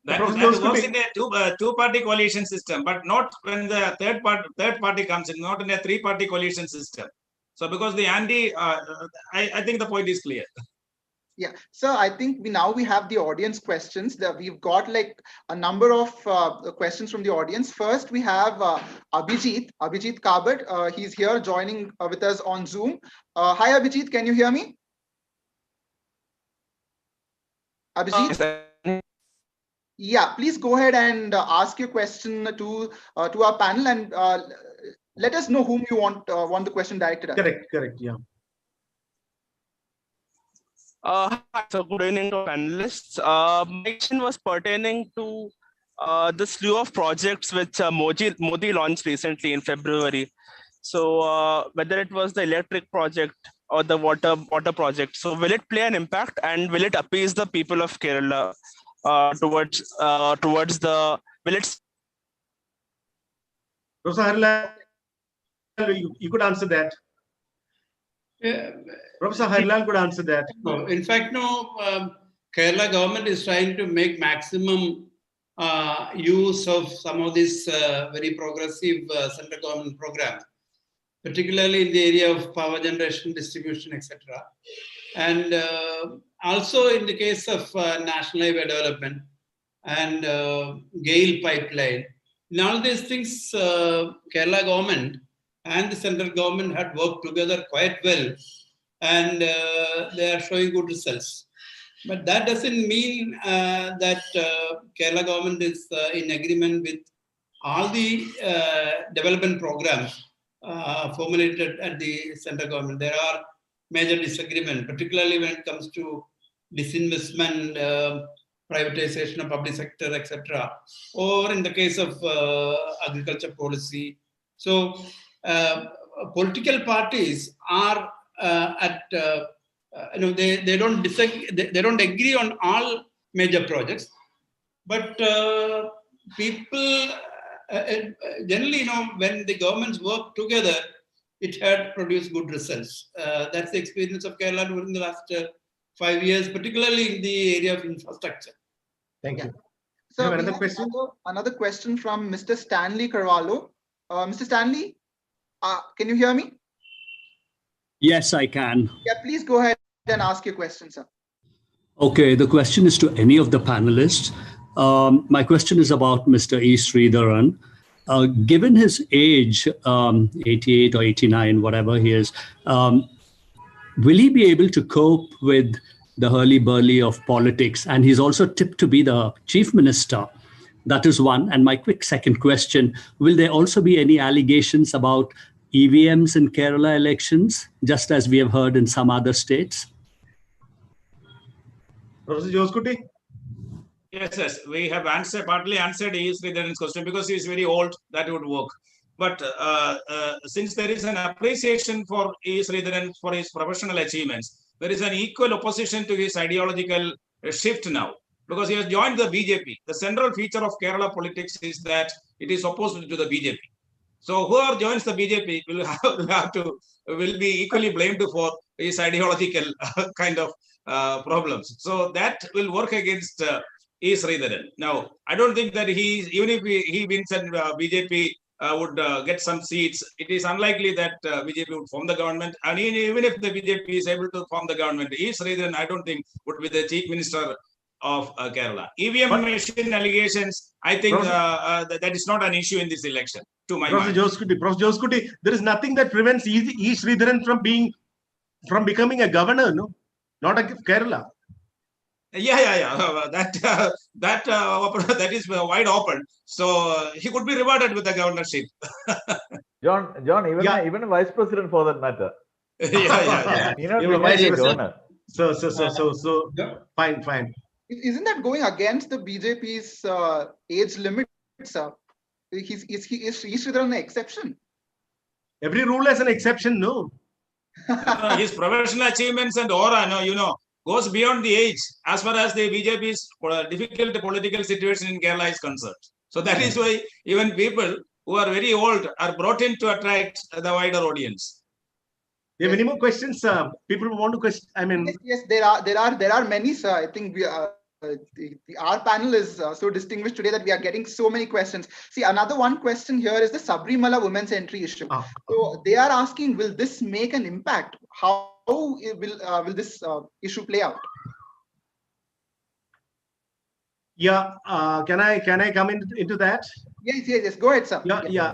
that works in a two-party coalition system, but not when the third party comes in. Not in a three-party coalition system. So because the I think the point is clear. Yeah, so I think we have the audience questions. We've got like a number of questions from the audience. First, we have Abhijit Kabat. He's here joining with us on Zoom. Hi, Abhijit, can you hear me? Abhijit? Yeah, please go ahead and ask your question to our panel, and let us know whom you want the question directed at. Correct, yeah. So good evening to panelists. My question was pertaining to the slew of projects which Modi launched recently in February. So whether it was the electric project or the water project, so will it play an impact, and will it appease the people of Kerala towards the will it? Professor Harlal, you could answer that. Professor Harlal could answer that. No, in fact, Kerala government is trying to make maximum use of some of these very progressive central government programs, particularly in the area of power generation, distribution, etc. And also in the case of national highway development and GAIL pipeline. In all these things, Kerala government and the central government had worked together quite well, and they are showing good results. But that doesn't mean that Kerala government is in agreement with all the development programs formulated at the central government. There are major disagreements, particularly when it comes to disinvestment, privatization of public sector, etc., or in the case of agriculture policy. So political parties are they don't disagree, they don't agree on all major projects, but people generally, when the governments work together, it had produced good results. That's the experience of Kerala during the last 5 years, particularly in the area of infrastructure. Thank you. So another question? Another question from Mr. Stanley Carvalho. Mr. Stanley, can you hear me? Yes, I can. Yeah, please go ahead and ask your question, sir. Okay, the question is to any of the panelists. My question is about Mr. E Sreedharan. Given his age, 88 or 89, whatever he is, will he be able to cope with the hurly-burly of politics? And he's also tipped to be the chief minister. That is one. And my quick second question, will there also be any allegations about EVMs in Kerala elections, just as we have heard in some other states? Professor Joskuti? Yes, we have partly answered E Sreedharan's question because he is very old, that would work. But since there is an appreciation for E Sreedharan for his professional achievements, there is an equal opposition to his ideological shift now, because he has joined the BJP. The central feature of Kerala politics is that it is opposed to the BJP. So whoever joins the BJP will be equally blamed for his ideological kind of problems. So that will work against E Sreedharan. Now, I don't think that even if he wins and BJP would get some seats, it is unlikely that BJP would form the government. And even if the BJP is able to form the government, E Sreedharan, I don't think, would be the chief minister of Kerala. EVM machine allegations, I think that is not an issue in this election, to my mind. Professor Joskuti, there is nothing that prevents E Sreedharan from becoming a governor, no? Not a Kerala. Yeah. That is wide open. So he could be rewarded with the governorship. John, even a vice president for that matter. Yeah. Governor. So, fine. Isn't that going against the BJP's age limit, sir? Is Sreedharan an exception? Every rule has an exception, no? His professional achievements and aura, goes beyond the age as far as the BJP's difficult political situation in Kerala is concerned. So that is why even people who are very old are brought in to attract the wider audience. There are many more questions. People want to question. Yes, there are many, sir. I think our panel is so distinguished today that we are getting so many questions. See, another one question here is the Sabarimala women's entry issue. So they are asking, will this make an impact? How will this issue play out? Yeah, can I come into that? Yes. Go ahead, sir. Yeah.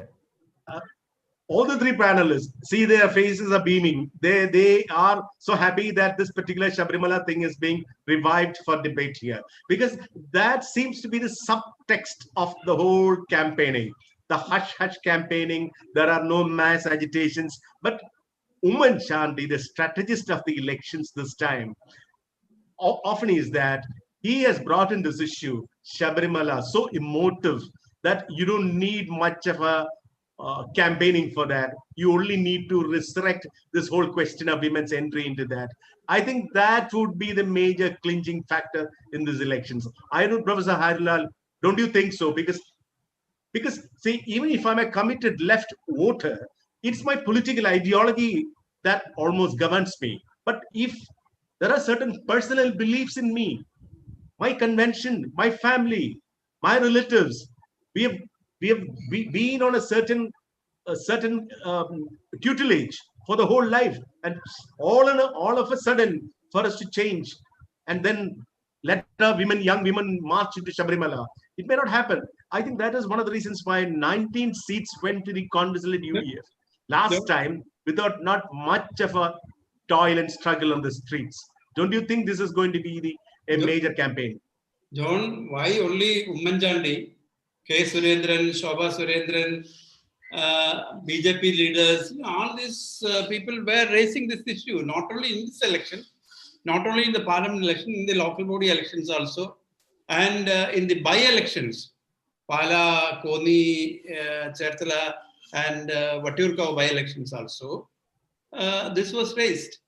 All the three panelists, see, their faces are beaming. They are so happy that this particular Sabarimala thing is being revived for debate here, because that seems to be the subtext of the whole campaigning, the hush-hush campaigning. There are no mass agitations, but Umman Shanti, the strategist of the elections this time, often is that he has brought in this issue, Sabarimala, so emotive that you don't need much of a campaigning for that. You only need to resurrect this whole question of women's entry into that. I think that would be the major clinching factor in these elections. I know, Professor Harilal, don't you think so? Because see, even if I'm a committed left voter, it's my political ideology that almost governs me. But if there are certain personal beliefs in me, my convention, my family, my relatives, we have been on a certain tutelage for the whole life, and all of a sudden for us to change and then let young women march into Sabarimala, it may not happen. I think that is one of the reasons why 19 seats went to the conventional UDF last time without not much of a toil and struggle on the streets. Don't you think this is going to be the a major campaign. John, why only Ummanchandi, K. Surendran, Shobha Surendran, BJP leaders, all these people were raising this issue, not only in this election, not only in the parliament election, in the local body elections also, and in the by-elections, Pala, Koni, Chertala, and Vaturkau by-elections also, this was raised.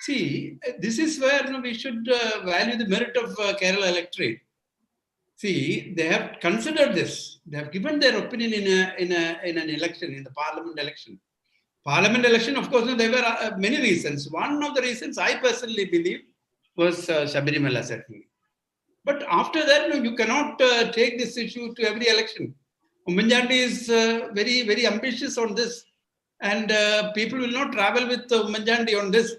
See, this is where we should value the merit of Kerala electorate. See, they have considered this. They have given their opinion in an election, in the parliament election. Parliament election, of course, there were many reasons. One of the reasons I personally believe was Sabarimala, certainly. But after that, you cannot take this issue to every election. Ummanchandi is very, very ambitious on this. And people will not travel with Ummanchandi on this.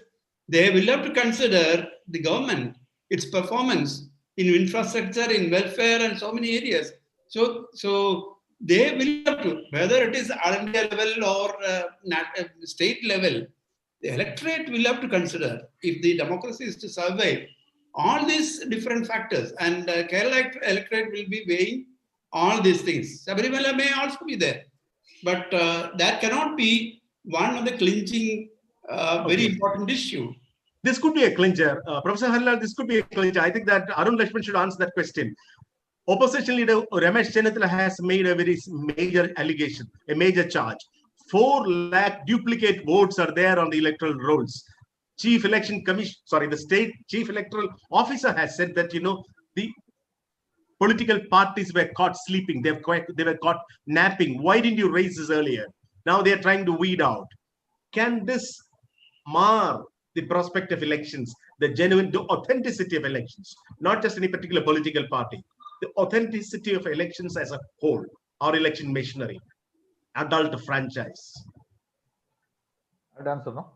They will have to consider the government, its performance in infrastructure, in welfare, and so many areas. So they will have to, whether it is all India level or state level, the electorate will have to consider if the democracy is to survive all these different factors. And Kerala electorate will be weighing all these things. Sabarimala may also be there, but that cannot be one of the clinching, very important issue. This could be a clincher. Professor Halal, this could be a clincher. I think that Arun Lakshman should answer that question. Opposition leader Ramesh Chennathala has made a very major allegation, a major charge. 4 lakh duplicate votes are there on the electoral rolls. Chief Election Commission, the State Chief Electoral Officer has said that, the political parties were caught sleeping. They were caught napping. Why didn't you raise this earlier? Now they are trying to weed out. Can this mar the prospect of elections, the authenticity of elections, not just any particular political party, the authenticity of elections as a whole, our election machinery, adult franchise? I'd answer, no?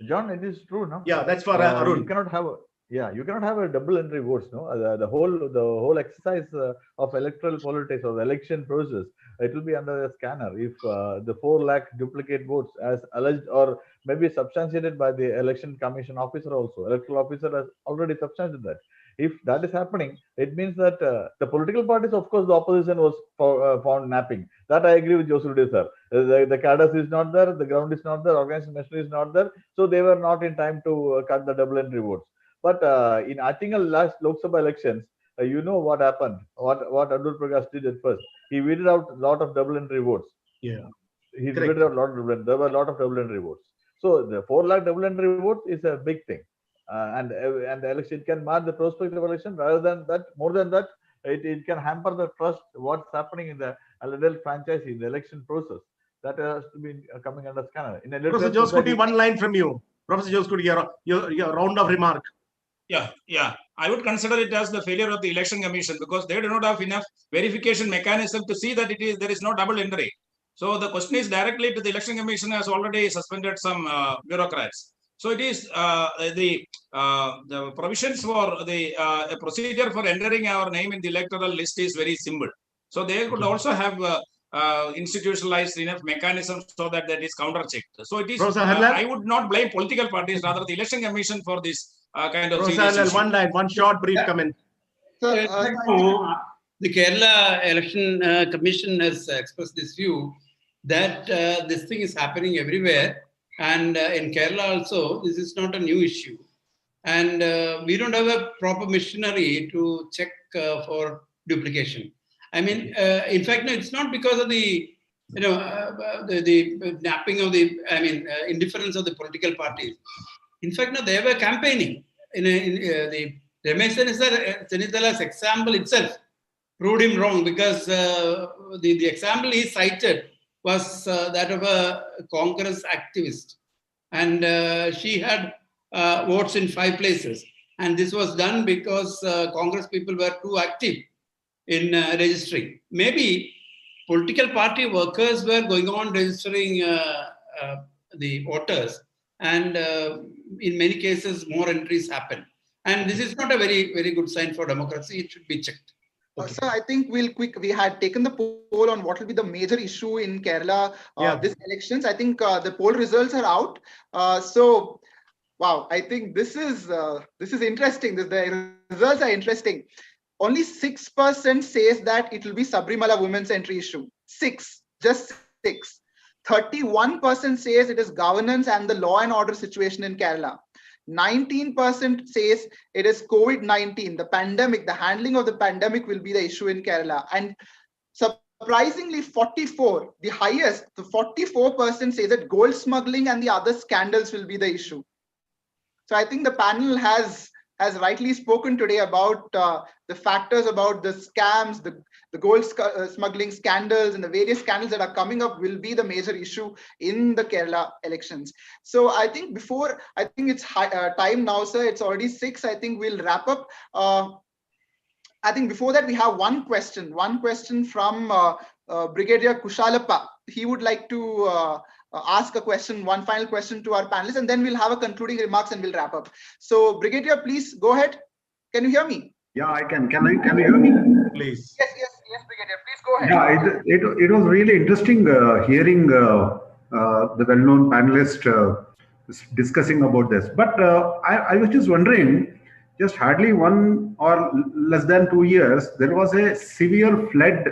John, it is true, no? Yeah, that's for Arun. You cannot have a double entry votes, no? The whole exercise of electoral politics or the election process, it will be under a scanner if the 4 lakh duplicate votes as alleged or maybe substantiated by the election commission officer also. Electoral officer has already substantiated that. If that is happening, it means that the political parties, of course, the opposition was found napping. That I agree with Joseph, sir. The cadres is not there, the ground is not there, organization machinery is not there. So they were not in time to cut the double entry votes. But in I think last Lok Sabha elections, you know what happened, what Abdul Prakash did at first. He weeded out a lot of double entry votes. Yeah. He weeded out a lot of double entry. There were a lot of double entry votes. So the 4 lakh double entry votes is a big thing. And the election can mar the prospective election. Rather than that, more than that, it can hamper the trust what's happening in the adult franchise in the election process. That has to be coming under scanner. Professor Joskuti, one line from you. Professor Joskuti, your round of remark. Yeah. I would consider it as the failure of the election commission because they do not have enough verification mechanism to see that there is no double entry. So the question is directly to the election commission has already suspended some bureaucrats. So it is the provisions for the procedure for entering our name in the electoral list is very simple. So they could also have institutionalized enough mechanisms so that is counter-checked. So it is. I would not blame political parties, rather the election commission for this kind of. One short brief comment. The Kerala Election Commission has expressed this view that this thing is happening everywhere. And in Kerala also, this is not a new issue. And we don't have a proper machinery to check for duplication. I mean, in fact, no, it's not because of the napping of indifference of the political parties. In fact, no, they were campaigning. The Ramesh Chennatthala's example itself proved him wrong because the example he cited was that of a Congress activist. And she had votes in 5 places. And this was done because Congress people were too active in registering. Maybe political party workers were going on registering the voters. And in many cases, more entries happen. And this is not a very, very good sign for democracy. It should be checked. Sir, I think we had taken the poll on what will be the major issue in Kerala this elections. I think the poll results are out. So Wow, I think this is interesting. The results are interesting. Only 6% says that it will be Sabarimala women's entry issue. Just 6. 31% says it is governance and the law and order situation in Kerala. 19% says it is COVID-19, the pandemic, the handling of the pandemic will be the issue in Kerala. And surprisingly, 44, the highest, the 44% say that gold smuggling and the other scandals will be the issue. So I think the panel has rightly spoken today about the factors about the scams, the gold smuggling scandals, and the various scandals that are coming up will be the major issue in the Kerala elections. So I think it's time now, sir. It's already 6. I think we'll wrap up. I think before that, we have one question from Brigadier Kushalappa. He would like to ask a question, one final question to our panelists, and then we'll have a concluding remarks and we'll wrap up. So Brigadier, please go ahead. Can you hear me? Yeah, I can. Can you hear me? Please. Yes, Brigadier. Please go ahead. Yeah, it was really interesting hearing the well-known panelist discussing about this. But I was just wondering, just hardly 1 or less than 2 years, there was a severe flood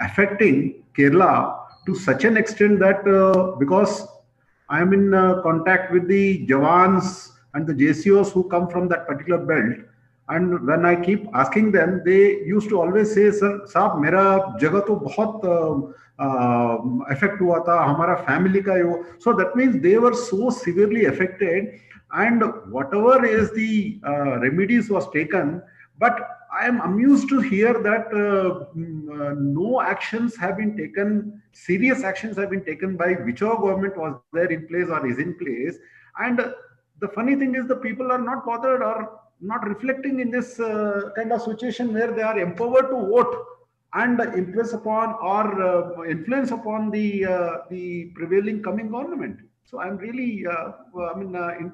affecting Kerala to such an extent that because I'm in contact with the Jawans and the JCOs who come from that particular belt, and when I keep asking them, they used to always say, "Sir, साहब मेरा जगह तो बहुत affect हुआ था, हमारा family का यो." So that means they were so severely affected, and whatever is the remedies was taken, but I am amused to hear that no actions have been taken, serious actions have been taken by whichever government was there in place or is in place. And the funny thing is the people are not bothered or not reflecting in this kind of situation where they are empowered to vote and influence upon the prevailing coming government. So I'm really,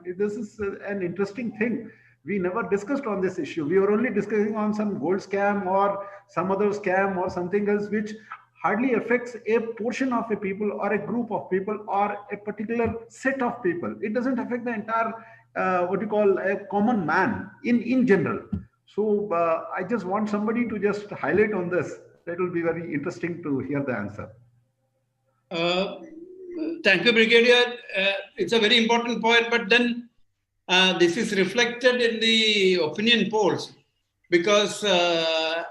this is an interesting thing. We never discussed on this issue. We were only discussing on some gold scam or some other scam or something else which hardly affects a portion of a people or a group of people or a particular set of people. It doesn't affect the entire, what you call a common man in general. So I just want somebody to just highlight on this. That will be very interesting to hear the answer. Thank you, Brigadier. It's a very important point, but then this is reflected in the opinion polls because,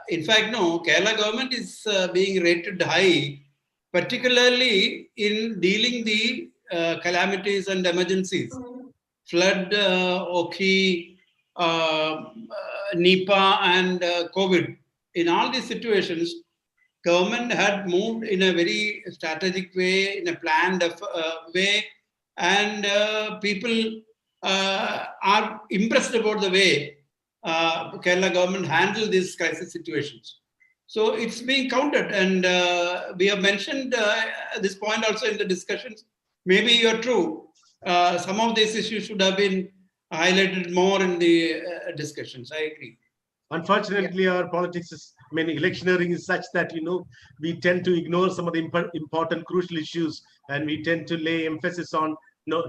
in fact, no, Kerala government is being rated high, particularly in dealing the calamities and emergencies, flood, Oki, Nipah, and COVID. In all these situations, government had moved in a very strategic way, in a planned way, and people are impressed about the way Kerala government handled these crisis situations. So it's being counted, and we have mentioned this point also in the discussions. Maybe you're true. Some of these issues should have been highlighted more in the discussions. I agree. Unfortunately, our politics is, electioneering is such that, we tend to ignore some of the important, crucial issues, and we tend to lay emphasis on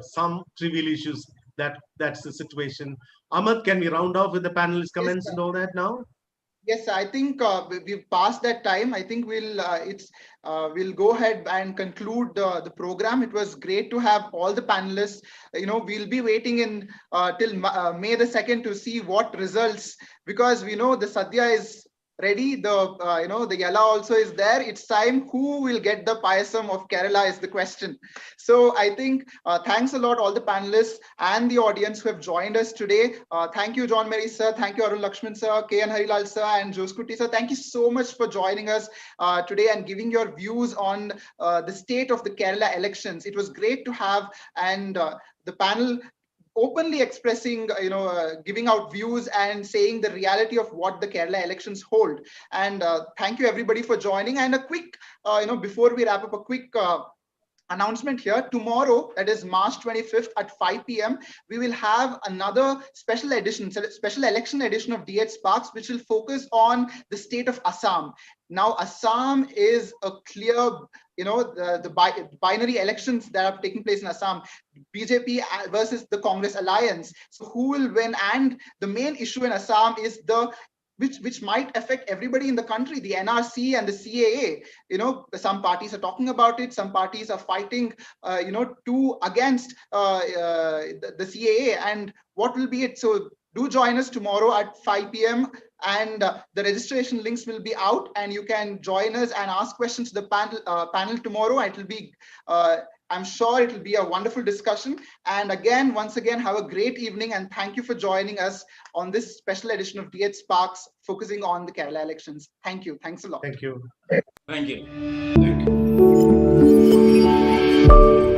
some trivial issues. That's the situation. Ahmed, can we round off with the panelists' comments and all that now? Yes, I think we've passed that time. I think we'll go ahead and conclude the program. It was great to have all the panelists. We'll be waiting till May the 2nd to see what results, because we know the Sadhya is ready. The Yala also is there. It's time. Who will get the payasam of Kerala is the question. So I think thanks a lot all the panelists and the audience who have joined us today. Thank you, John Mary sir. Thank you, Arun Lakshman sir, K.N. Harilal sir, and Joskuti sir. Thank you so much for joining us today and giving your views on the state of the Kerala elections. It was great to have, and the panel openly expressing, giving out views and saying the reality of what the Kerala elections hold. And thank you everybody for joining. And a quick, before we wrap up, a quick announcement here. Tomorrow, that is March 25th at 5 p.m, we will have another special election edition of DH Sparks, which will focus on the state of Assam. Now, Assam is a clear, the binary elections that are taking place in Assam, BJP versus the Congress alliance. So who will win? And the main issue in Assam is which might affect everybody in the country, the NRC and the CAA. Some parties are talking about it. Some parties are fighting, against the CAA. And what will be it? So do join us tomorrow at 5 p.m. and the registration links will be out, and you can join us and ask questions to the panel tomorrow. It will be, I'm sure it will be a wonderful discussion. And again, once again, have a great evening, and thank you for joining us on this special edition of DH Sparks, focusing on the Kerala elections. Thank you. Thanks a lot. Thank you. Thank you. Thank you.